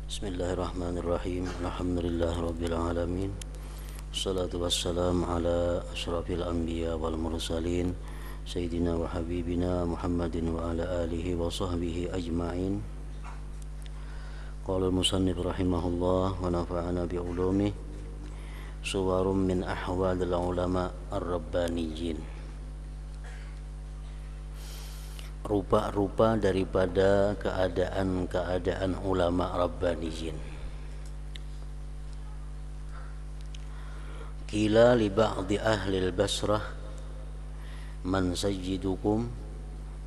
Bismillahirrahmanirrahim. Alhamdulillahirabbil alamin. Wassalatu wassalamu ala asyrafil anbiya wal mursalin sayyidina wa habibina Muhammadin wa ala alihi wa sahbihi ajma'in. Qala al-musannif rahimahullah wa nafa'ana bi ulumih. Suwarun min ahwalil ulama ar-rabbaniyyin. Rupa-rupa daripada keadaan-keadaan ulama rabbaniyin. Qila li ba'di ahli al-Basrah man sayyidukum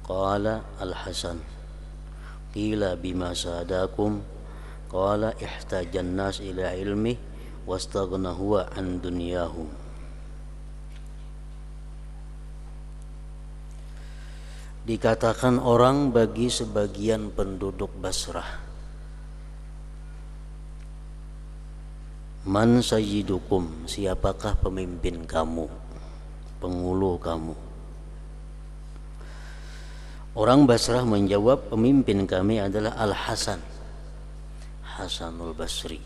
qala al-Hasan. Qila bima sadakum qala ihtajan nas ila ilmi wastaghna huwa an dunyahum. Dikatakan orang bagi sebagian penduduk Basrah, man sayyidukum, siapakah pemimpin kamu, pengulu kamu? Orang Basrah menjawab, pemimpin kami adalah Al-Hasan, Hasanul Basri.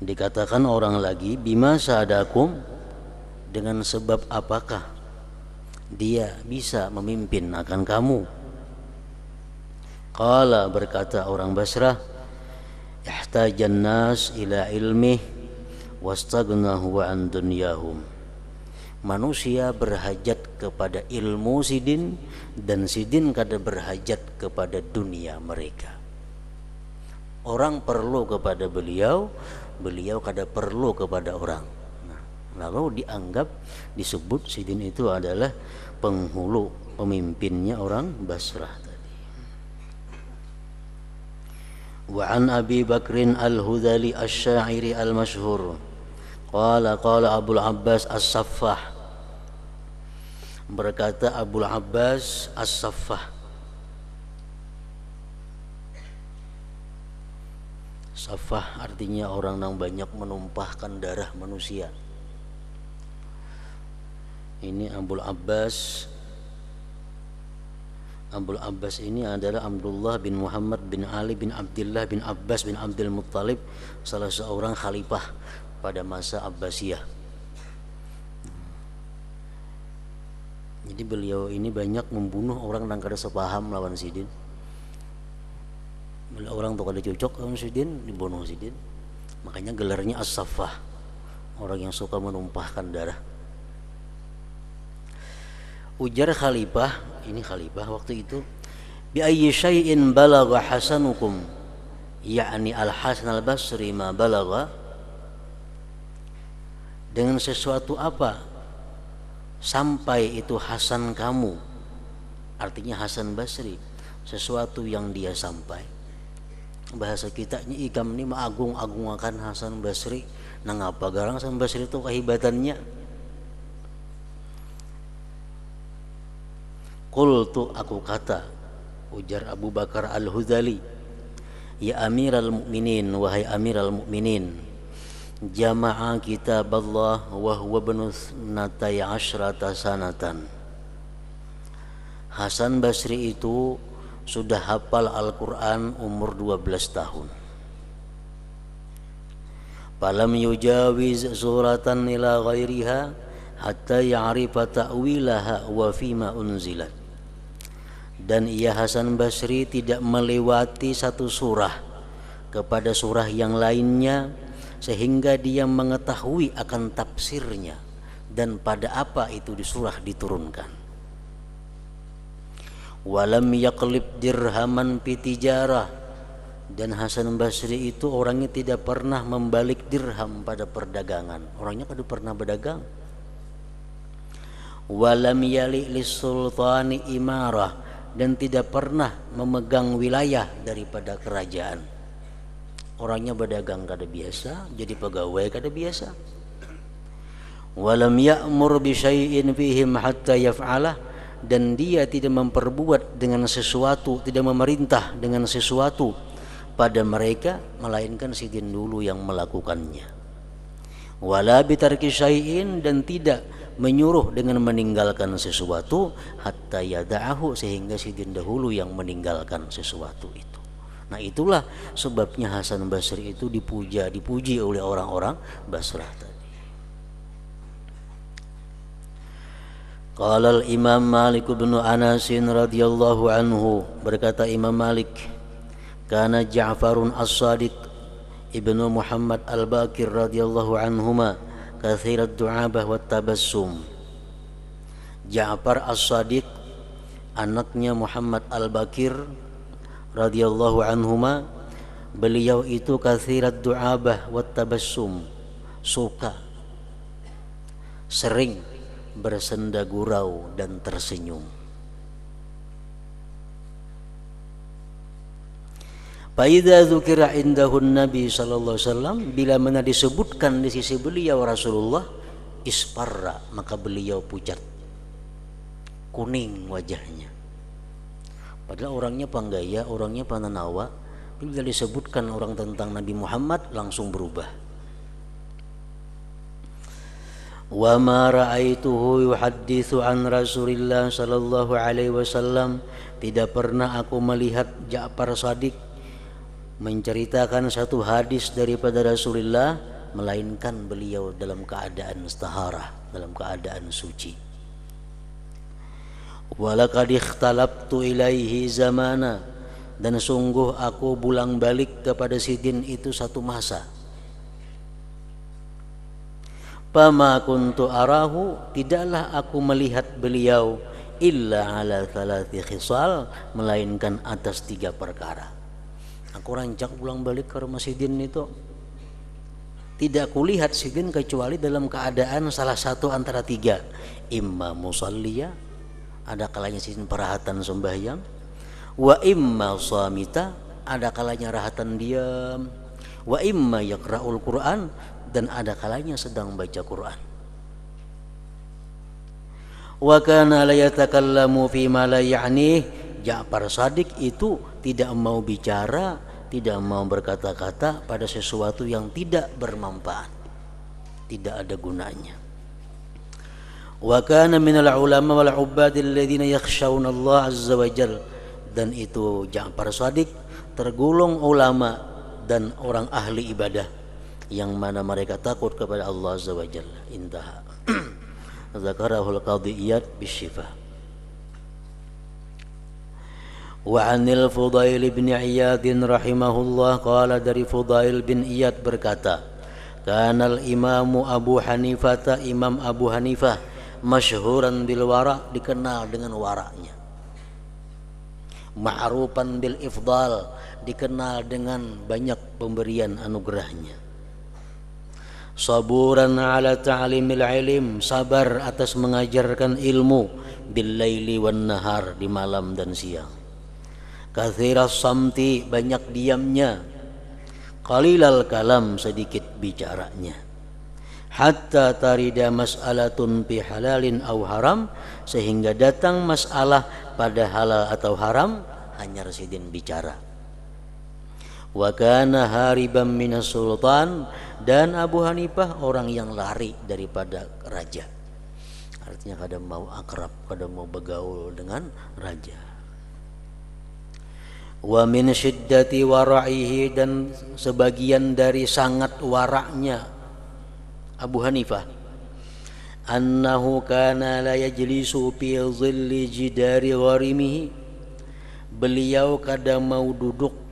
Dikatakan orang lagi, bima sadakum, dengan sebab apakah dia bisa memimpin akan kamu? Qala, berkata orang Basrah, ihtajan nas ila ilmih wastaghnahu an dunyahum. Manusia berhajat kepada ilmu sidin dan sidin kada berhajat kepada dunia mereka. Orang perlu kepada beliau, beliau kada perlu kepada orang. Lalu dianggap, disebut sidin itu adalah penghulu, pemimpinnya orang Basrah tadi. Wa an Abi Bakrin al-Hudhali asy-syairi al-masyhur qala Abul Abbas as-Saffah, berkata Abul Abbas as-Saffah. Saffah artinya orang yang banyak menumpahkan darah manusia. Ini Abul Abbas ini adalah Abdullah bin Muhammad bin Ali bin Abdullah bin Abbas bin Abdul Muttalib, salah seorang khalifah pada masa Abbasiyah. Jadi beliau ini banyak membunuh orang yang kada sepaham lawan sidin. Bila orang tu kada cocok lawan sidin, dibunuh sidin. Makanya gelarnya As-Saffah, orang yang suka menumpahkan darah. Ujar khalifah, ini khalifah waktu itu, bi ayyi syai'in balagha hasanukum, yakni Al-Hasan Al-Basri ma balagha, dengan sesuatu apa sampai itu Hasan kamu, artinya Hasan Basri, sesuatu yang dia sampai. Bahasa kitanya ikam ni maagung-agungkan Hasan Basri. Nang apa garang Hasan Basri itu kehebatannya? Qultu, aku kata, ujar Abu Bakar al-Hudhali, ya Amiral Mukminin, wahai Amiral Mukminin, jama'a kitab Allah wa huwa ibnu 12 sanatan. Hasan Basri itu sudah hafal Al-Quran umur 12 tahun. Falam yujawiz suratan ila ghairiha hatta ya'rifa ta'wilaha wa fima unzilat. Dan ia Hasan Basri tidak melewati satu surah kepada surah yang lainnya sehingga dia mengetahui akan tafsirnya dan pada apa itu di surah diturunkan. Walam yaqlib dirhaman fi tijarah, dan Hasan Basri itu orangnya tidak pernah membalik dirham pada perdagangan, orangnya kada pernah berdagang. Walam yali lis-sultani imarah, dan tidak pernah memegang wilayah daripada kerajaan. Orangnya berdagang kada biasa, jadi pegawai kada biasa. Walam ya'mur bi syai'in fihim hatta yaf'alah, dan dia tidak memperbuat dengan sesuatu, tidak memerintah dengan sesuatu pada mereka melainkan sidin dulu yang melakukannya. Wala bi tarki syai'in, dan tidak menyuruh dengan meninggalkan sesuatu hatta yada'ahu, sehingga sidin dahulu yang meninggalkan sesuatu itu. Nah itulah sebabnya Hasan Basri itu dipuji oleh orang-orang Basrah tadi. Qala al-Imam Malik bin Anas radhiyallahu anhu, berkata Imam Malik, kana Ja'farun As-Sadiq ibnu Muhammad Al-Baqir radhiyallahu anhuma kathirat du'abah wat tabassum. Ja'far As-Sadiq anaknya Muhammad Al-Baqir radhiyallahu anhuma, beliau itu kathirat du'abah wat tabassum, suka sering bersenda gurau dan tersenyum. Faidza dzukira indahu Nabi sallallahu alaihi wasallam, bila mana disebutkan di sisi beliau Rasulullah, isparra, maka beliau pucat, kuning wajahnya. Padahal orangnya panggaya, orangnya pananawa, bila disebutkan orang tentang Nabi Muhammad langsung berubah. Wa ma ra'aituhu yuhadditsu an Rasulillah sallallahu alaihi wasallam, tidak pernah aku melihat Ja'far Shadiq menceritakan satu hadis daripada Rasulullah melainkan beliau dalam keadaan taharah, dalam keadaan suci. Walaqad ikhtalaftu ilaihi zamana, dan sungguh aku bulang balik kepada sidin itu satu masa. Fama kuntu arahu, tidaklah aku melihat beliau illa ala thalathi khisal, melainkan atas 3 perkara. Aku rancak pulang balik ke rumah sidin itu, tidak kulihat sidin kecuali dalam keadaan salah satu antara 3. Imma musalliya, ada kalanya sidin perahatan sembahyang. Wa imma samita, ada kalanya rahatan diam. Wa imma yaqra'ul Qur'an, dan ada kalanya sedang baca Quran. Wa kana la yatakallamu fi ma la ya'nih, Ja'far Shadiq itu tidak mau bicara, tidak mau berkata-kata pada sesuatu yang tidak bermanfaat, tidak ada gunanya. Wa kana minal ulama wal ubbadil ladzina yakhshawna Allah azza wa jalla, dan itu Ja'far Shadiq tergolong ulama dan orang ahli ibadah yang mana mereka takut kepada Allah azza wa jalla. Intaha. Zakarahul Qadhi Iyad bisyifa. Wa anil Fudail bin Iyad rahimahullah qala, dari Fudail bin Iyad berkata, kanal imamu Abu Hanifah, Imam Abu Hanifah masyhuran bil wara, dikenal dengan waraknya. Ma'rufan bil ifdal, dikenal dengan banyak pemberian anugerahnya. Saburan ala ta'limil ilm, sabar atas mengajarkan ilmu. Bil laili wan nahar, di malam dan siang. Kathiras samti, banyak diamnya. Qalilal kalam, sedikit bicaranya. Hatta tarida mas'alatun fi halalin aw haram, sehingga datang masalah pada halal atau haram, hanya residin bicara. Wa kana hariban minas sultan, dan Abu Hanifah orang yang lari daripada raja. Artinya kadang mau akrab, kadang mau bergaul dengan raja. Wa min syiddati wara'ihi, dan sebagian dari sangat waraknya Abu Hanifah, annahu kana la yajlisu fi dhilli jidari gharimihi, beliau kadang mau duduk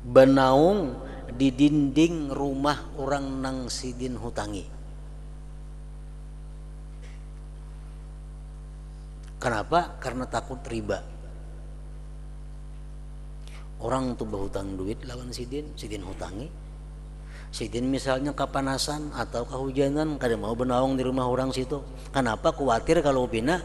benaung di dinding rumah orang nang sidin hutangi. Kenapa? Karena takut riba. Orang tuh berhutang duit lawan sidin hutangi. Sidin misalnya kepanasan atau kehujanan, kadang mau benaung di rumah orang situ. Kenapa? Khawatir kalau bina.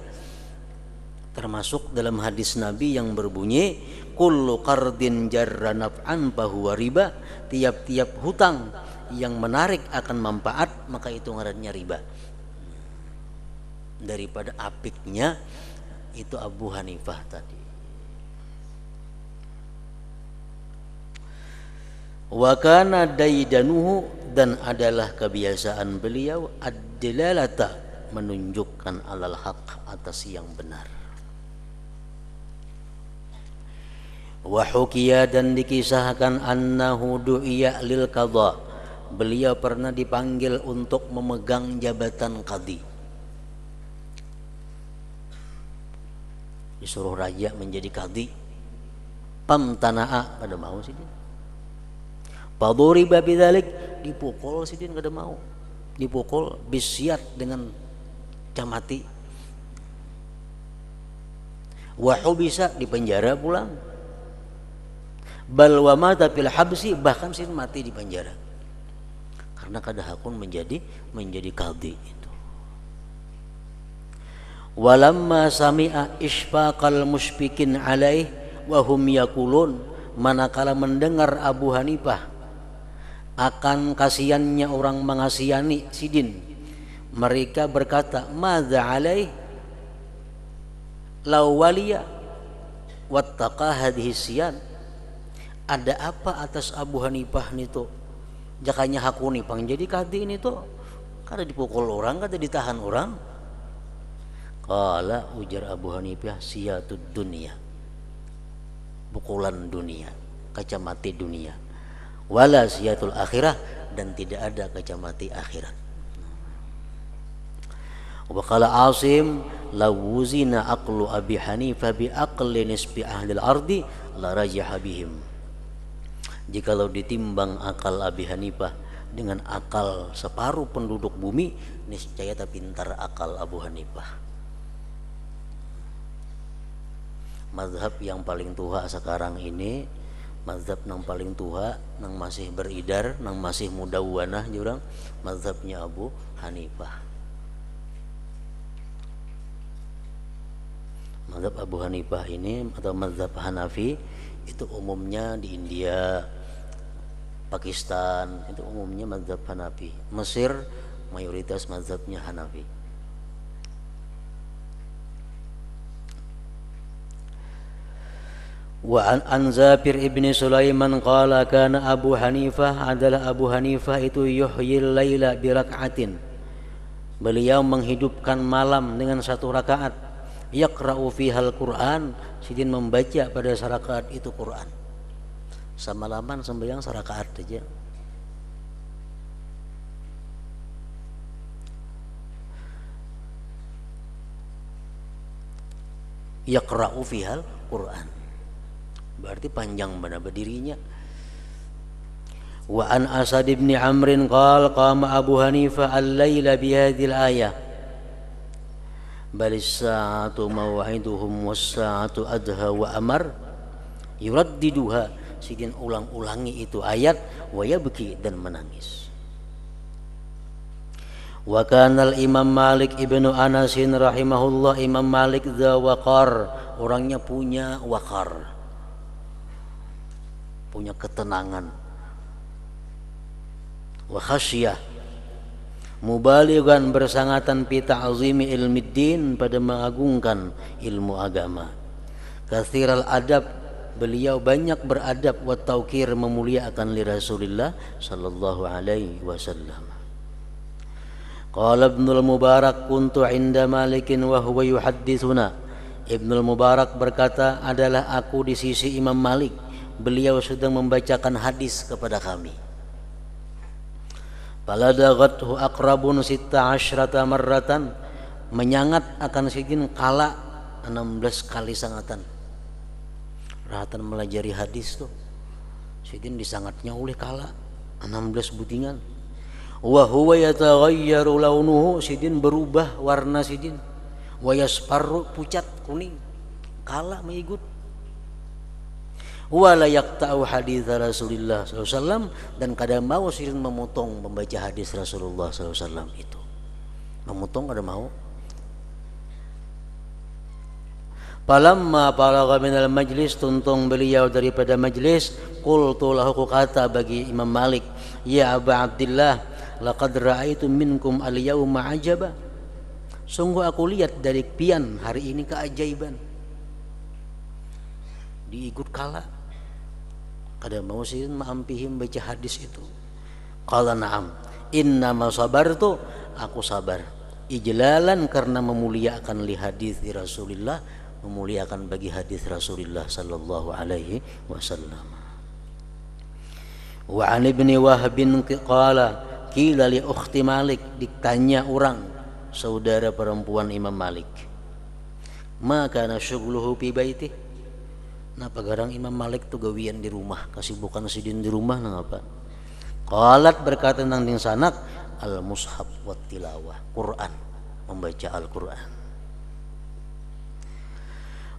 Termasuk dalam hadis Nabi yang berbunyi, kullu qardin jarra naf'an fahuwa riba, tiap-tiap hutang yang menarik akan manfaat maka itu ngarannya riba. Daripada apiknya itu Abu Hanifah tadi. Wa kana daidanuhu, dan adalah kebiasaan beliau ad-dilalata, menunjukkan alal haq, atas yang benar. Wa hukiya, dan dikisahkan annahu du'iya lil qadha, beliau pernah dipanggil untuk memegang jabatan qadhi. Disuruh raja menjadi qadhi. Pamtana'a, kada mau sidin. Faduriba bidzalik, dipukul sidin kada mau. Dipukul bisyat dengan camati. Wa hubisa, dipenjara pulang. Bal wa mata fil habsi, bahkan sidin mati di penjara. Karena kada hakun menjadi qadhi itu. Walamma sami'a isfaqal musyfikin alaih wa hum yaqulun, manakala mendengar Abu Hanifah akan kasihannya orang mengasihani sidin, mereka berkata, madza alaih law waliya wattaqa hadhihi siyan, ada apa atas Abu Hanifah nito jakanya hakuni pang jadi qadhi nito, kada dipukul orang, kada ditahan orang. Qala, ujar Abu Hanifah, siyatud dunia, pukulan dunia, kacamati dunia, wala siyatul akhirah, dan tidak ada kacamati akhirat. Wa qala Asim, lawuzina aqlu Abi Hanifah bi aqli nisbi ahli al-ardi la rajaha bihim. Jikalau ditimbang akal Abi Hanifah dengan akal separuh penduduk bumi, niscaya tak pintar akal Abu Hanifah. Mazhab yang paling tua sekarang ini, mazhab yang paling tua, yang masih beridar, yang masih mudawwanah jurang, mazhabnya Abu Hanifah. Mazhab Abu Hanifah ini atau mazhab Hanafi itu umumnya di India, Pakistan itu umumnya mazhab Hanafi. Mesir mayoritas mazhabnya Hanafi. Wa an Zafir ibni Sulaiman qala kana Abu Hanifah, adalah Abu Hanifah itu yuhyil laila bi rak'atin, beliau menghidupkan malam dengan satu rakaat. Yaqra'u fihal Qur'an, sidin membaca pada sarakaat itu Quran. Semalaman sembahyang sarakaat saja. Yaqra'u fihal Qur'an, berarti panjang benar berdirinya. Wa an Asad ibn Amrin qala qama Abu Hanifah al-laila bi hadhil ayah, balis sa'atu maw'iduhum was sa'atu adha wa amar, yuraddiduha, sidin ulang-ulangi itu ayat, wa yabki, dan menangis. Wa kana al-Imam Malik ibnu Anas rahimahullah, Imam Malik dza waqar, orangnya punya waqar, punya ketenangan. Wa khasyah, mubalighan, bersangatan fi ta'zimi ilmiddin, pada mengagungkan ilmu agama. Katsiral adab, beliau banyak beradab. Wa tauqir, memuliakan li Rasulillah sallallahu alaihi wasallam. Qala Ibnul Mubarak, kuntu inda Malikin wa huwa yuhadditsuna. Ibnul Mubarak berkata, adalah aku di sisi Imam Malik, beliau sedang membacakan hadis kepada kami. Faladaghathu aqrabun 16 marratan, menyangat akan sidin kala 16 kali sangatan. Rahatan melajari hadis tuh, sidin disangatnya oleh kala 16 butingan. Wa huwa yataghayyaru launuhu, sidin berubah warna sidin. Wa yasfarru, pucat kuning, kala mengikut. Wa la yaqta'u hadits Rasulullah sallallahu alaihi wasallam, dan kadang mau sidin memotong membaca hadis Rasulullah sallallahu alaihi wasallam itu. Memotong kada mau. Falamma balagha minal majlis, tuntung beliau daripada majlis, qultu lahu, kata bagi Imam Malik, ya Aba Abdillah, laqad ra'aitu minkum al-yawma ajaba, sungguh aku lihat dari pian hari ini keajaiban. Diikut kala, kada mau sih maampihim baca hadis itu. Qala na'am, innama sabartu, aku sabar, ijlalan, karena memuliakan li hadis Rasulullah, memuliakan bagi hadis Rasulullah sallallahu alaihi wasallam. Wa an ibni Wahb qala qila li ukhti Malik, ditanya orang saudara perempuan Imam Malik, ma kana syughluhu fi baitih, napa garang Imam Malik tuh gawian di rumah, kasibukan sidin di rumah nangapa? Qalat, berkata nang ding sanak, al mushaf wat tilawah, Quran, membaca Al-Quran.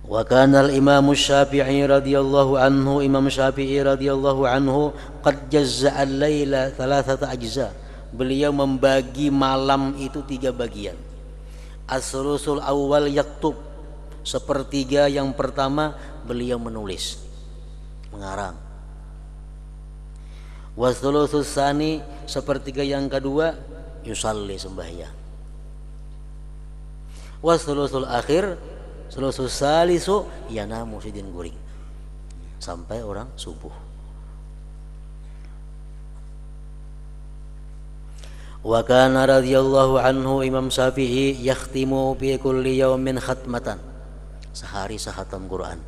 Wa kana al-Imam Syafi'i radhiyallahu anhu, Imam Syafi'i radhiyallahu anhu qad jazza'a al-laila 3 ajza, beliau membagi malam itu 3 bagian. As-sulusul awal yaktub, sepertiga yang pertama beliau menulis, mengarang. Was-sulusus tsani, sepertiga yang kedua yusalli, sembahyang. Was-sulusul akhir, sulusus salisu yanamu, sidin guring sampai orang subuh. Wa kana radhiyallahu anhu, Imam Syafi'i yakhtimu fi kulli yawmin khatmatan, sehari sehatam Quran.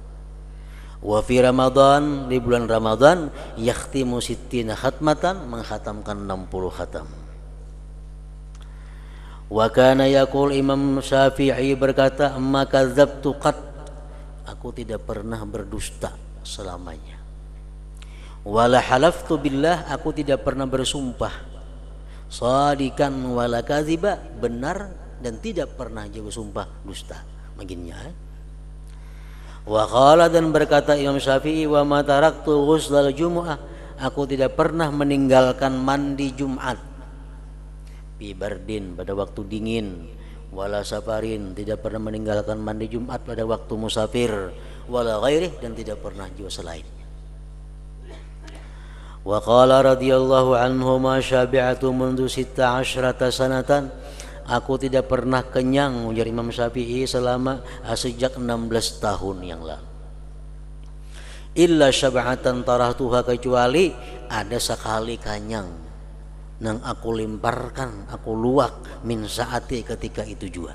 Wa fi Ramadan, di bulan Ramadan, yakhtimu sittina khatmatan, menghatamkan 60 khatam. Wa kana yaqul, Imam Syafi'i berkata, amma kadzabtu qat, aku tidak pernah berdusta selamanya. Wala halaftu billah, aku tidak pernah bersumpah. Shadikan wala kadziba, benar dan tidak pernah juga sumpah dusta. Makinnya. Wa qala, dan berkata Imam Syafi'i, wa ma taraktu ghuslal jumu'ah, aku tidak pernah meninggalkan mandi Jumat. Bi bardin, pada waktu dingin, wala safarin, tidak pernah meninggalkan mandi Jumat pada waktu musafir, wala ghairih, dan tidak pernah juga selainnya. Wa qala radhiyallahu anhu, ma syabi'atu mundu 16 sanatan, aku tidak pernah kenyang, ujar Imam Syafi'i, selama sejak 16 tahun yang lalu. Illa syab'atan tarahtuha, kecuali ada sekali kenyang nang aku lemparkan, aku luak, min saati, ketika itu juga.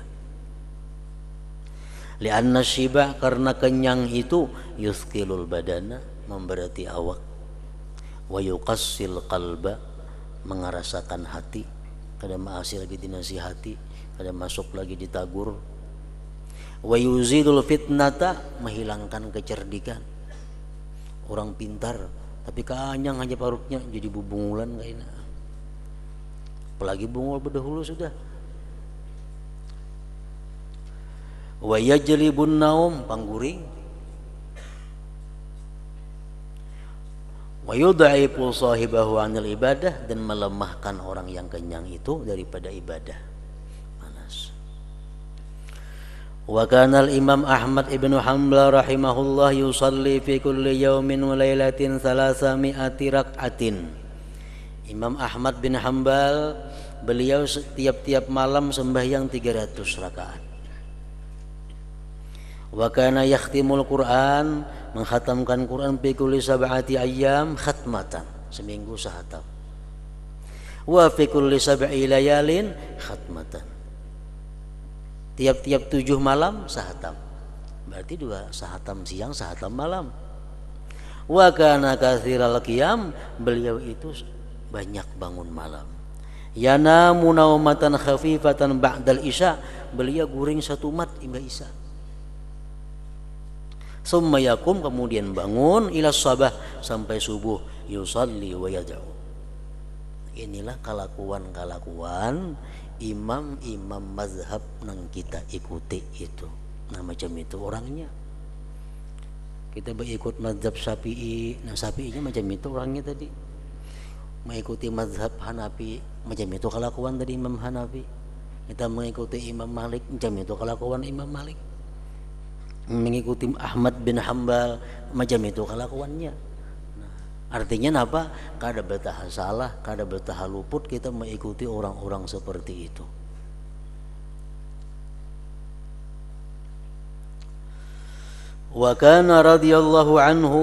Lianna syiba, karena kenyang itu, yuthqilul badana, memberati awak, wa yuqassil qalba, mengerasakan hati, kada masih lagi dinasihati, kada masuk lagi ditagur. Wa yuzidul fitnata, menghilangkan kecerdikan. Orang pintar tapi keanyang aja parutnya, jadi bubungulan gak enak. Apalagi bungul berdahulu sudah. Wa yajlibun naum, pangguring. Wa yudha'ifu sahibahu 'anil ibadah, dan melemahkan orang yang kenyang itu daripada ibadah. Panas. Wa kana al-Imam Ahmad ibn Hanbal rahimahullah yusalli fi kulli yawmin wa lailatin 300 rak'atin. Imam Ahmad bin Hanbal, beliau setiap malam sembahyang 300 rakaat. Wa kana yakhtimul Quran, menghatamkan Quran fi kulli 7 ayyam khatmatan, seminggu sehatam. Wa fi kulli 7 layalin khatmatan, tiap-tiap 7 malam sehatam, berarti 2 sehatam siang, sehatam malam. Wa kana katsiral qiyam, beliau itu banyak bangun malam. Yanamu naumatan khafifatan ba'dal isya, beliau guring 1 mat imba isya. Summa yakum, kemudian bangun, ila sabah, sampai subuh, yusalli wa yad'u. Inilah kelakuan imam-imam mazhab yang kita ikuti itu. Nah macam itu orangnya. Kita berikut mazhab Syafi'i, nah Syafi'inya macam itu orangnya tadi. Mengikuti mazhab Hanafi, macam itu kelakuan dari Imam Hanafi. Kita mengikuti Imam Malik, macam itu kelakuan Imam Malik. Mengikuti Ahmad bin Hanbal, macam itu kelakuannya. Nah, artinya apa? Kada betah salah, kada betah luput, kita mengikuti orang-orang seperti itu. Wa kana radhiyallahu anhu,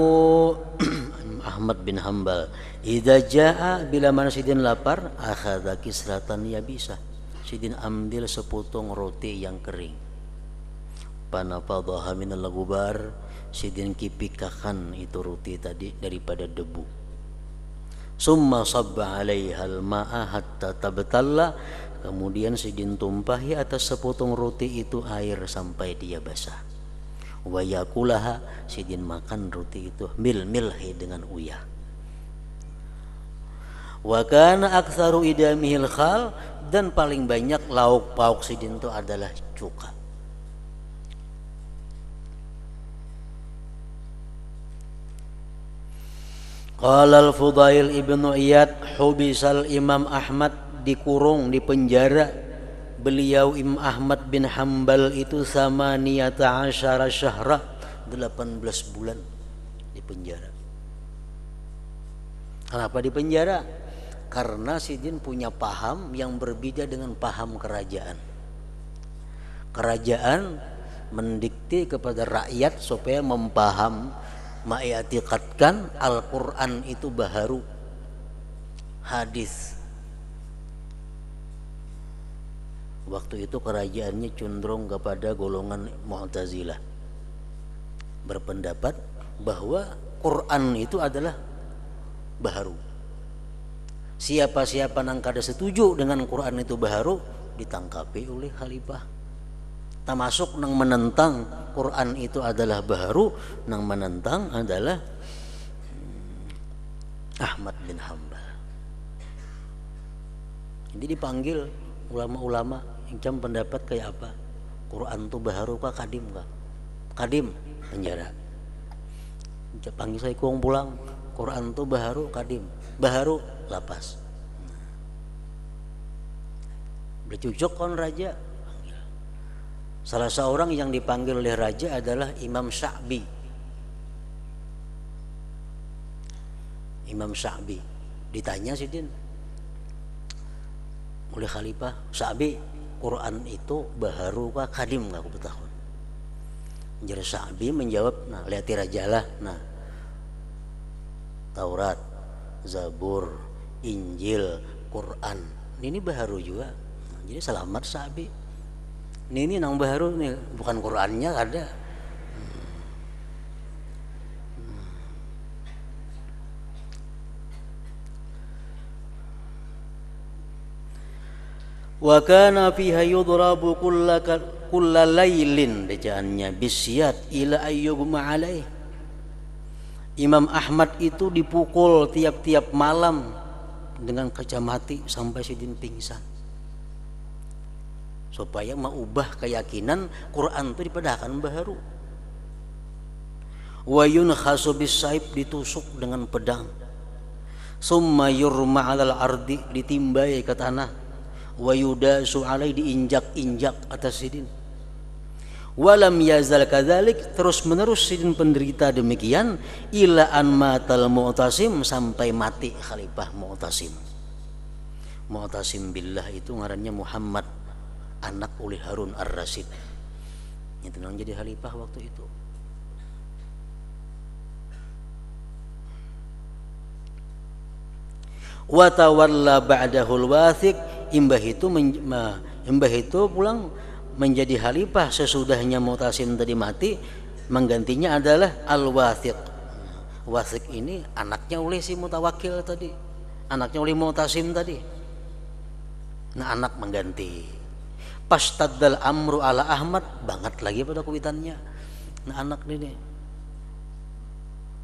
Ahmad bin Hanbal, idza jaa, bila mana sidin lapar, akhadha kisratan yabisa, sidin ambil sepotong roti yang kering. Panafadhaha minal ghubar, sidin kipikakan itu roti tadi daripada debu. Summa sabba 'alaiha al-ma'a hatta tabtalla, kemudian sidin tumpahi atas sepotong roti itu air sampai dia basah. Wa yakulaha, sidin makan roti itu milhi dengan uyah. Wa kana aktsaru idamihil khal, dan paling banyak lauk pauk sidin itu adalah cuka. Qala al-Fudail ibnu Iyad, hubisal Imam Ahmad, dikurung, dipenjara beliau Imam Ahmad bin Hambal itu sama niyata asyara syahra, 18 bulan dipenjara. Kenapa dipenjara? Karena sidin punya paham yang berbeda dengan paham kerajaan. Kerajaan mendikte kepada rakyat supaya mengi'tiqadkan Al-Quran itu baharu, hadis. Waktu itu kerajaannya cenderung kepada golongan Mu'tazilah, berpendapat bahwa Quran itu adalah baharu. Siapa-siapa nang kada setuju dengan Quran itu baharu ditangkapi oleh khalifah. Termasuk nang menentang Quran itu adalah baharu, nang menentang adalah Ahmad bin Hambal. Jadi dipanggil ulama-ulama yang pendapat kayak apa? Quran itu baharu kah kadim kah? Kadim, penjara. Panggil saya kuang pulang. Quran itu baharu kadim. Baharu lapas. Bercucuk kon raja. Salah seorang yang dipanggil oleh raja adalah Imam Sya'bi. Imam Sya'bi ditanya sidin oleh khalifah, Sya'bi, Quran itu baharu kah kadim kah kubetahun? Jadi Sya'bi menjawab, nah lihat rajalah, nah Taurat, Zabur, Injil, Quran ini baharu juga. Nah, jadi selamat Sya'bi. Ini nang baharu nih, bukan Qurannya ada. Wa kana fiha yudrabu kulla lailin, bacaannya bisyat ila ayyugma alaih. Imam Ahmad itu dipukul tiap-tiap malam dengan kaca mati sampai sidin pingsan, supaya mengubah keyakinan Quran itu dipadahkan baharu. Wa yunkhasu bisaib, ditusuk dengan pedang. Summa yurma 'alal ardi, ditimbai ke tanah. Wa yudasu 'alai, diinjak-injak atas sidin. Walam yazal kadzalik, terus menerus sidin penderita demikian ila an matal Mu'tasim, sampai mati khalifah Mu'tasim. Mu'tasim billah itu ngarannya Muhammad, anak oleh Harun Ar-Rasyid. Itu nang jadi khalifah waktu itu. Wa tawalla ba'dahul wathiq, imbah itu pulang menjadi khalifah sesudahnya Mu'tasim tadi mati. Menggantinya adalah Al-Wathiq. Wathiq ini anaknya oleh si Mutawakkil tadi, anaknya oleh Mu'tasim tadi. Nah anak mengganti. Pastaddal amru ala Ahmad, banget lagi pada kuitannya. Nah anak ini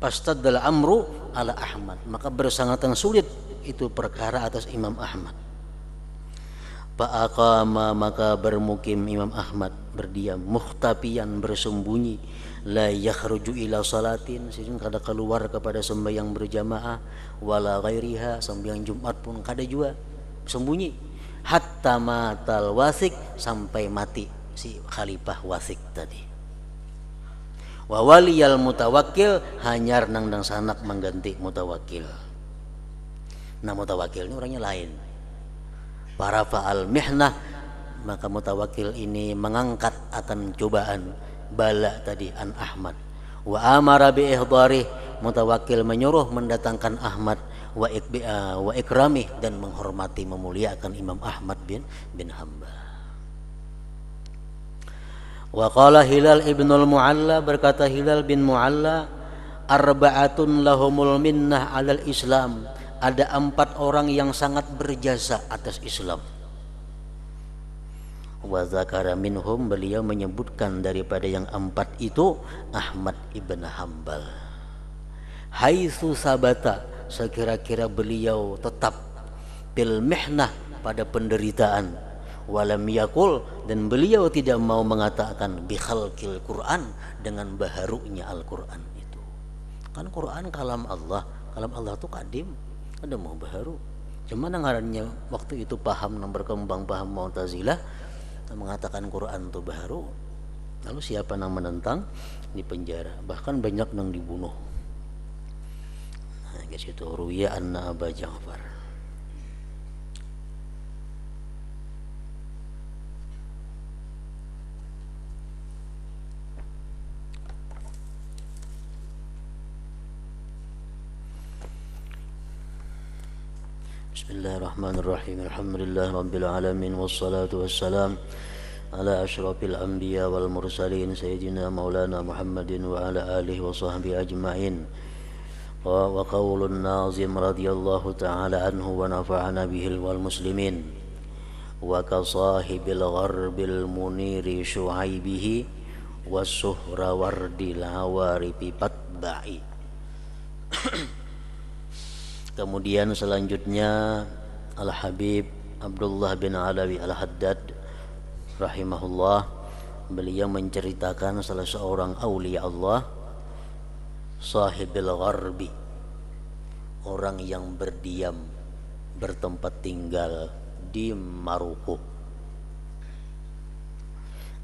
pastaddal amru ala Ahmad, maka bersangatan sulit itu perkara atas Imam Ahmad. Fa'aqama, maka bermukim Imam Ahmad, berdiam, mukhtapian, bersembunyi, la yakhruju ila salatin, sidin kada keluar kepada sembahyang berjamaah, wala ghairiha, sembahyang Jumat pun kada juga, sembunyi. Hatta matal Wathiq, sampai mati si khalifah Wathiq tadi. Wa waliyal Mutawakkil, hanyar nang sanak mengganti Mutawakkil. Nah Mutawakkil ini orangnya lain. Para fa'al mihnah, maka Mutawakkil ini mengangkat akan cobaan bala tadi an Ahmad. Wa amara bi ihdari, Mutawakkil menyuruh mendatangkan Ahmad, wa ikramih, dan menghormati memuliakan Imam Ahmad bin Hambal. Wa qala Hilal ibnul Mu'alla, berkata Hilal bin Mu'alla, arba'atun lahumul minnah 'alal Islam, ada 4 orang yang sangat berjasa atas Islam. Wa zakara minhum, beliau menyebutkan daripada yang 4 itu Ahmad ibn Hambal. Haitsu sabata, sekira-kira beliau tetap, bil mihnah, pada penderitaan, walam yakul, dan beliau tidak mau mengatakan bi khalqil Quran, dengan baharunya Al-Quran itu. Kan Quran kalam Allah itu kadim, ada mau baharu. Cuman ngarannya waktu itu paham berkembang paham Mu'tazilah, mengatakan Quran itu baharu. Lalu siapa yang menentang? Di penjara, bahkan banyak yang dibunuh. Nah, guys, itu ruya anna Aba Ja'far. Bismillahirrahmanirrahim. Alhamdulillah rabbil alamin, wassalatu wassalam ala asyrafil anbiya wal mursalin sayyidina maulana Muhammadin wa ala alihi wa sahbihi ajma'in. Wa qaulun nazim radhiyallahu ta'ala anhu wa nafa'ana bihil wal muslimin. Wa ka sahibil gharbil muniri syu'aibihi was suhra wardil awarifi patba'i. Kemudian selanjutnya Al-Habib Abdullah bin Alawi Al-Haddad rahimahullah, beliau menceritakan salah seorang aulia Allah, sahibil gharbi, orang yang berdiam, bertempat tinggal di Maroko,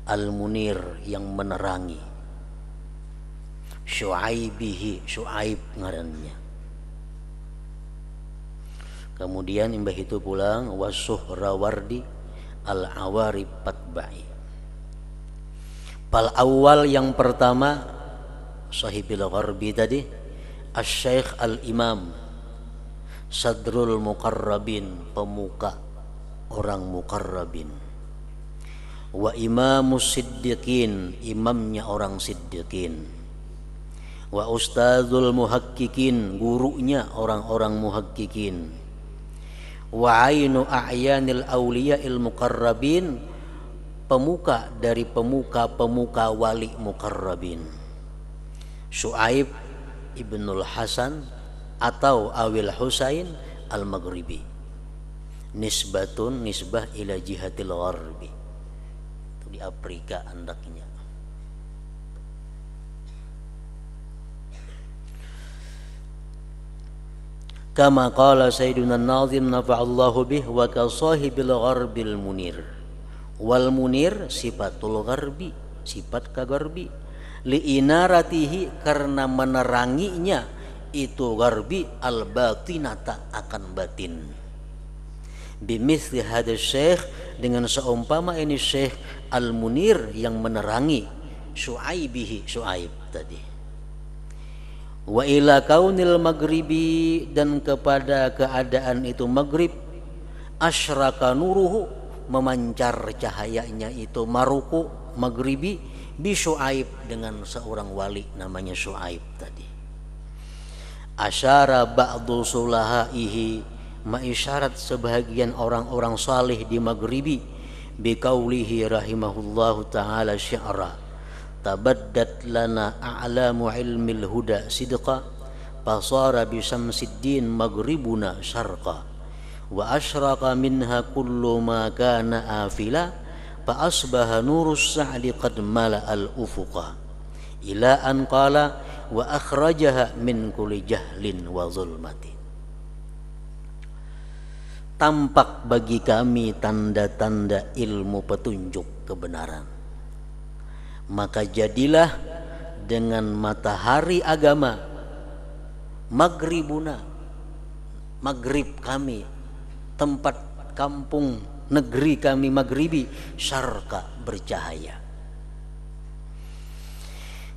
Al-Munir, yang menerangi, Syu'aibihi, Syu'aib ngarannya. Kemudian imbah itu pulang wasuhra wardi al-awarib patba'i. Pal awal, yang pertama sahibil gharbi tadi, asy-syaikh al-imam sadrul muqarrabin, pemuka orang muqarrabin, wa imamus siddiqin, imamnya orang siddiqin, wa ustadzul muhaqqiqin, gurunya orang-orang muhaqqiqin, wa ainu a'yanil awliya'il muqarrabin, pemuka dari pemuka-pemuka wali muqarrabin, Syu'aib ibnul Hasan atau Awil Husain al-Maghribi, nisbatun, nisbah ila jihatil gharbi, itu di Afrika andaknya. Kama qala Sayyiduna Nazim nafa'allahu bih wa ka sahibil gharbil munir. Wal munir sifatul gharbi, sifat ka gharbi, li inaratihi, karena meneranginya itu gharbi, al batinata, akan batin. Bimithli hadha syekh, dengan seumpama ini syekh al munir yang menerangi Syu'aibihi, Syu'aib tadi. Wa ila kaunil maghribi, dan kepada keadaan itu maghrib, asyraka nuruhu, memancar cahayanya itu Maroko maghribi, bi Syu'aib, dengan seorang wali namanya Syu'aib tadi. Asyara ba'du sulahaihi, maisyarat sebahagian orang-orang salih di maghribi, bi qaulihi rahimahullahu ta'ala syi'ra, tabaddat lana a'lamu ilmil huda sidqa, fasara bisyamsiddin maghribuna syarqa, wa asyraka minha kullu ma kana afila, fa asbaha nurus sa'di qad mala al ufuqa, ila an qala wa akhrajaha min kulli jahlin wa zulmati. Tampak bagi kami tanda-tanda ilmu petunjuk kebenaran, maka jadilah dengan matahari agama maghribuna, maghrib kami, tempat kampung negeri kami maghribi, syarqa, bercahaya,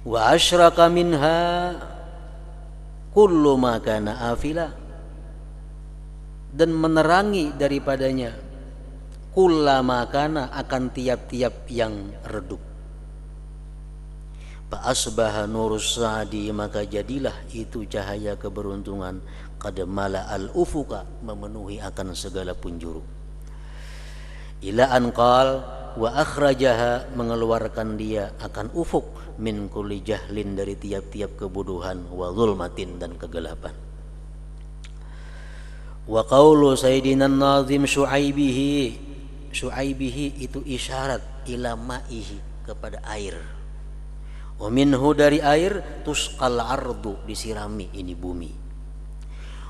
wa asyraka minha kullu ma kana afila, dan menerangi daripadanya kullama kana, akan tiap-tiap yang redup. Fa asbaha nurus sa'di, maka jadilah itu cahaya keberuntungan, qad mala al ufuqa, memenuhi akan segala penjuru. Ila an qal wa akhrajaha, mengeluarkan dia akan ufuk, min kulli jahlin, dari tiap-tiap kebodohan, wa zulmatin, dan kegelapan. Wa qawlu sayyidina nazim syu'aibihi itu isyarat ila ma'ihi, kepada air. Wa minhu, dari air, tusqal ardu, disirami ini bumi.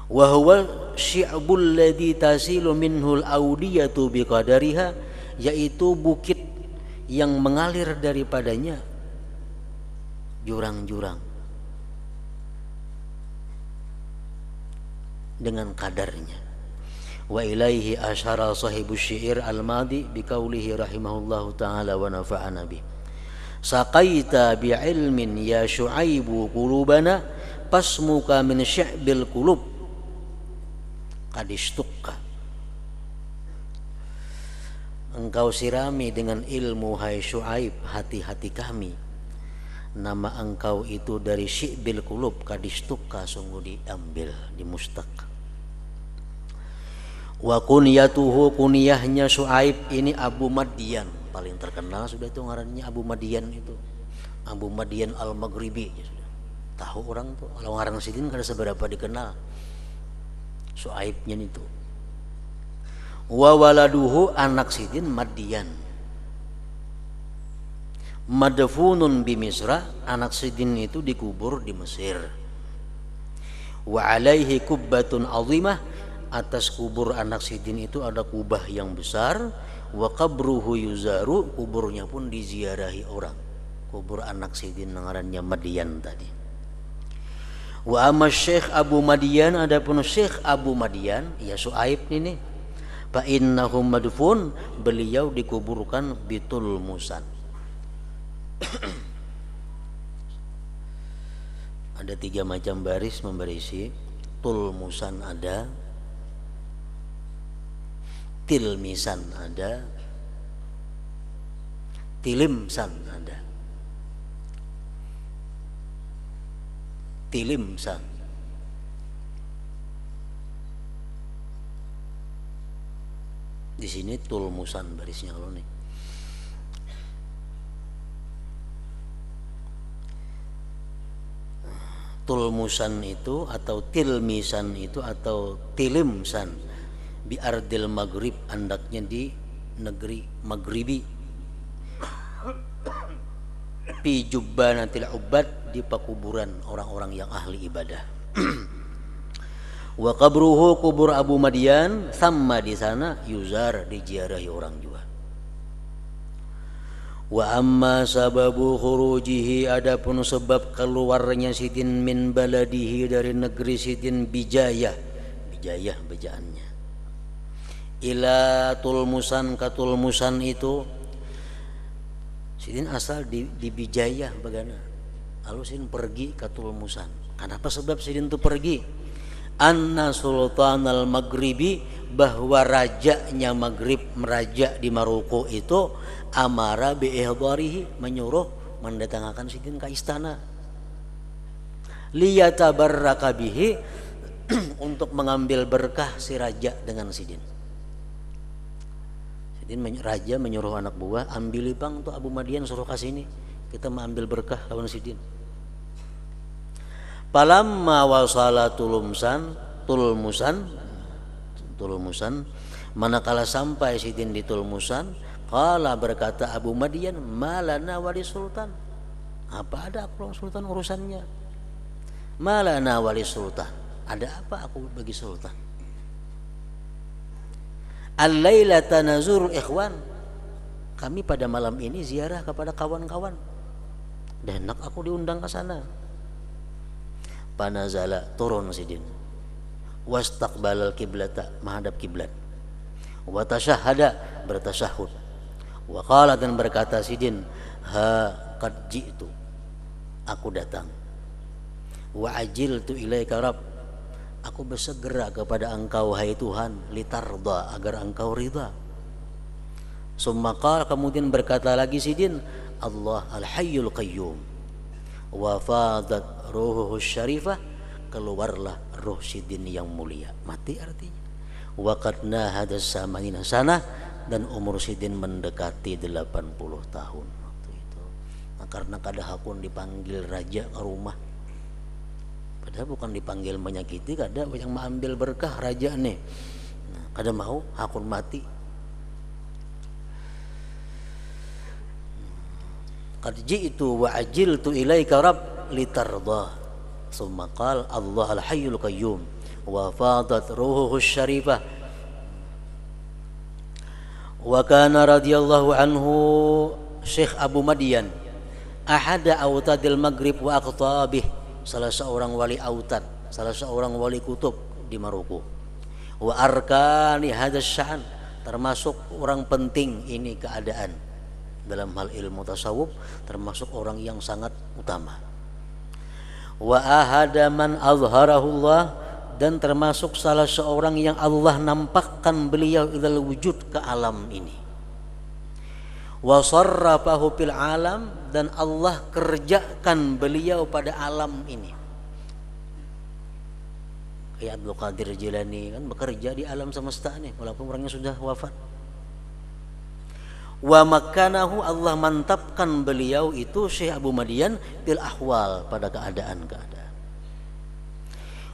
Wa huwa syi'bul ladzi tasilu minhul audiyatu biqadariha, yaitu bukit yang mengalir daripadanya jurang-jurang dengan kadarnya. Wa ilaihi asyara sahibus syair al-madi biqaulihi rahimahullahu ta'ala wa nafa'ana bih. Saqaita bi'ilmin ya syu'aibu qulubana, pasmuka min syi'bil qulub qad ishtuqqa. Engkau sirami dengan ilmu, hai Syu'aib, hati-hati kami. Nama engkau itu dari syi'bil qulub, qad ishtuqqa, sungguh diambil, dimustaq. Wa kunyatuhu, kunyahnya Syu'aib ini Abu Madyan, paling terkenal sudah itu ngarannya Abu Madyan itu. Abu Madyan al-Maghribi. Tahu orang tuh, kalau ngarang sidin kada seberapa dikenal Syu'aibnya itu. Wa waladuhu, anak sidin Madyan. Madfunun bi Misra, anak sidin itu dikubur di Mesir. Wa alaihi kubbatun azimah, atas kubur anak sidin itu ada kubah yang besar. Wa qabruhu yuzaru, kuburnya pun diziarahi orang. Kubur anak sidin ngarannya Madyan tadi. Wa amma Syekh Abu Madyan, adapun Syekh Abu Madyan ya Syu'aib ini, fa innahum madfun, beliau dikuburkan bitul musan. Ada 3 macam baris memberisi. Tulmusan ada, tilmisan ada, tilimsan ada. Tilimsan di sini tulmusan barisnya kalau nih. Tulmusan itu atau tilmisan itu atau tilimsan bi ardil maghrib, andaknya di negeri Maghribi. Fi jubbanatil ubad, di pakuburan orang-orang yang ahli ibadah. Wa qabruhu, kubur Abu Madyan, sama di sana, yuzar, diziarahi orang juga. Wa amma sababu khurujihi, adapun sebab keluarnya sidin min baladihi, dari negeri sidin, bijayah bajaannya, ila tulmusan, ka tulmusan itu sidin asal di Bijayah bagana, lalu sidin pergi ke tulmusan. Kenapa sebab sidin itu pergi? Anna sultan al-Maghribi, bahwa rajanya Maghrib, raja di Maroko itu, amara bi'ihdarihi, menyuruh mendatangkan sidin ke istana, liyatabarraka bihi, untuk mengambil berkah si raja dengan sidin. Raja menyuruh anak buah, ambil bang tuh Abu Madyan, suruh kasih ini, kita mau ambil berkah lawan sidin. Palamma wasala tulmusan, manakala sampai sidin di tulmusan, qala, berkata Abu Madyan, malana wali sultan, apa ada aku sultan urusannya? Malana wali sultan, ada apa aku bagi sultan? Al-lailata nazurul ikhwan, kami pada malam ini ziarah kepada kawan-kawan, dan nak aku diundang ke sana. Panazala, turun sidin, wastaqbalal kiblata, menghadap kiblat, wa tasyahhada, bertasyahud, wa qala, dan berkata sidin, ha qad ji'tu, aku datang, wa ajiltu ilaika rabb, aku bersegera kepada engkau hai Tuhan, litarda, agar engkau ridha. Summa qala, kemudian berkata lagi sidin, Allah al-hayyul qayyum, wa fadat ruhuhu syarifah, keluarlah ruh Sidin yang mulia. Mati artinya. Wa qad nahada samanina sana, dan umur Sidin mendekati 80 tahun waktu itu. Nah, karena kada hakun dipanggil raja ke rumah, padahal bukan dipanggil menyakiti, kada yang mengambil berkah raja nih. Nah, kada mau hakun mati. Qad ji'tu wa ajiltu ilaika rabb litardah. Summa qala Allah al-hayyul qayyum wa fadat ruhuhu syarifah. Wa kana radhiyallahu anhu Syekh Abu Madian ahada autadil Maghrib wa aqtabih, salah seorang wali autad, salah seorang wali kutub di Maroko. Wa arkani hadzal sya'an, termasuk orang penting ini keadaan dalam hal ilmu tasawuf, termasuk orang yang sangat utama. Wa ahada man azharahullah, dan termasuk salah seorang yang Allah nampakkan beliau ilal wujud ke alam ini. Wa sarrafahu fil alam, dan Allah kerjakan beliau pada alam ini. Kayak Abdul Qadir Jilani kan bekerja di alam semesta nih walaupun orangnya sudah wafat. Wa makanahu, Allah mantapkan beliau itu Syekh Abu Madian fil ahwal, pada keadaan-keadaan.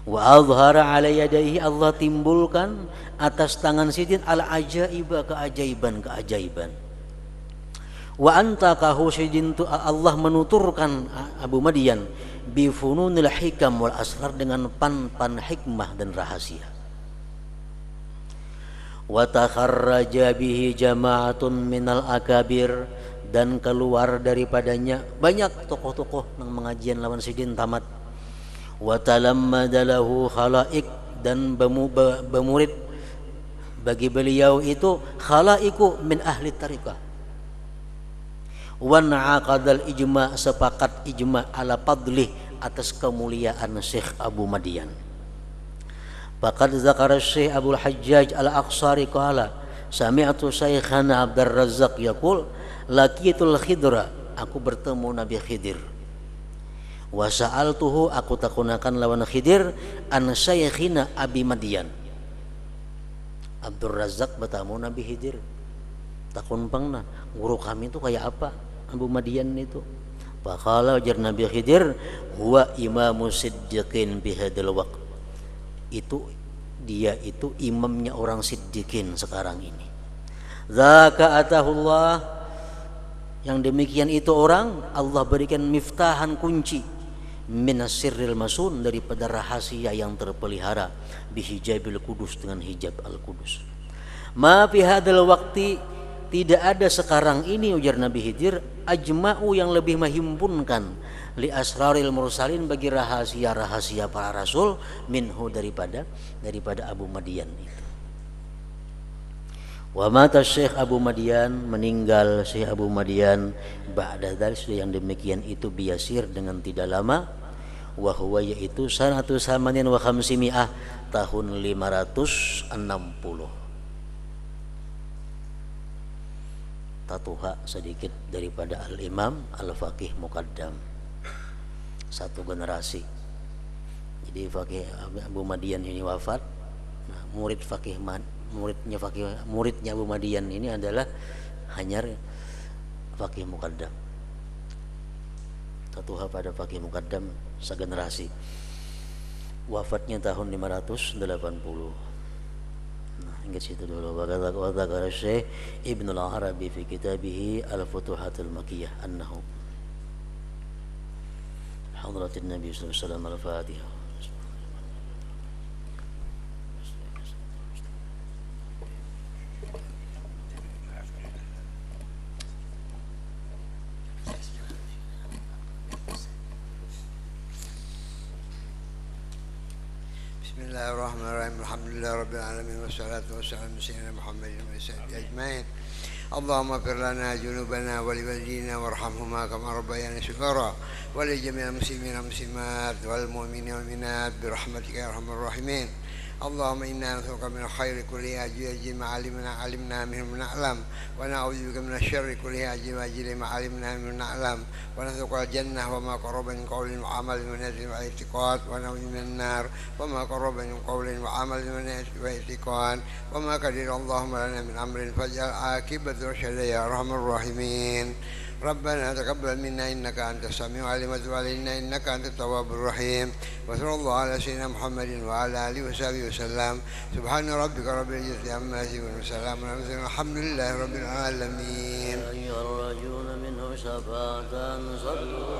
Wa azhara ala yadayhi, Allah timbulkan atas tangan Sidin al ajaiba, keajaiban-keajaiban. Wa antaqahu Sidin, Allah menuturkan Abu Madian bi fununil hikam wal asrar, dengan pan-pan hikmah dan rahasia. Wa takharraja bihi jama'atun minal akabir, dan keluar daripadanya banyak tokoh-tokoh yang mengajian lawan Sidin tamat. Wa talammada lahu khalaik, dan bermurid bagi beliau itu khalaiku min ahli tariqah. Wa na'aqadal ijma', sepakat ijma' ala fadlih, atas kemuliaan Syekh Abu Madian. Faqad zakara Syekh Abdul Hajjaj Al-Aqsari qala sami'tu Syekhana Abdur Razzaq yaqul laqitul Khidra, aku bertemu Nabi Khidir. Wa sa'altuhu, aku takunakan lawan Khidir an Syekhina Abi Madian. Abdur Razzaq bertemu Nabi Khidir, takun pangna guru kami itu kayak apa Abu Madian itu. Faqala ujar Nabi Khidir, huwa imamu siddiqin bihadal waqt, itu dia itu imamnya orang siddiqin sekarang ini. Zaka atahullah, yang demikian itu orang Allah berikan miftahan, kunci minasirril masun, daripada rahasia yang terpelihara, bihijabil kudus, dengan hijab al-kudus. Ma fi hadal waqti, tidak ada sekarang ini ujar Nabi Khidir, ajma'u, yang lebih menghimpunkan, li asraril mursalin, bagi rahasia-rahasia para rasul, minhu, daripada Abu Madian itu. Wa mata Syekh Abu Madian, meninggal Syekh Abu Madian ba'da dzalik, sudah yang demikian itu biyasir, dengan tidak lama. Wa huwa, yaitu sanatu samanin wa khamsimi'ah, tahun 560. Tatuha sedikit daripada Al-Imam Al-Faqih Muqaddam, satu generasi. Jadi Faqih Abu Madian ini wafat. Nah, muridnya Abu Madian ini adalah Hanyar Faqih Muqaddam. Tatuha pada Faqih Muqaddam segenerasi. Wafatnya tahun 580. Nah, ingat situ dulu. Wa dzakara Syekh Ibnu Al-Arabi fi kitabih Al-Futuhatul Makkiyah annahu حضرة النبي صلى الله عليه وسلم الفاتحة. بسم الله الرحمن الرحيم الحمد لله رب العالمين والصلاة والسلام على سيدنا محمد وعلى أجمعين. اللهم اغفر لنا ذنوبنا ولوالدينا وارحمهما كما ربيانا صغارا ولجميع المسلمين والمسلمات والمؤمنين والمؤمنات برحمتك يا ارحم الراحمين. اللهم إنا نسألك من الخير كله عاجله ما علمنا منه من نعلم، ونعوذ بك من الشر كله عاجله ما علمنا منه نعلم، ونسألك الجنة وما قرب من قول وعمل ونذر واعتقاد، ونعوذ من النار وما قرب من قول وعمل واعتقاد، وما قدر اللهم لنا من أمر فاجعل عاقبة رشدا يا أرحم الراحمين. ربنا تقبل منا إنك أنت السميع العليم وتب علينا إنك أنت التواب الرحيم. وصلى الله على سيدنا محمد وعلى آله وصحبه وسلم. سبحان ربك رب العزة عما يصفون وسلام على المرسلين الحمد لله رب العالمين. أيها الراجون منه شفاعة صلوا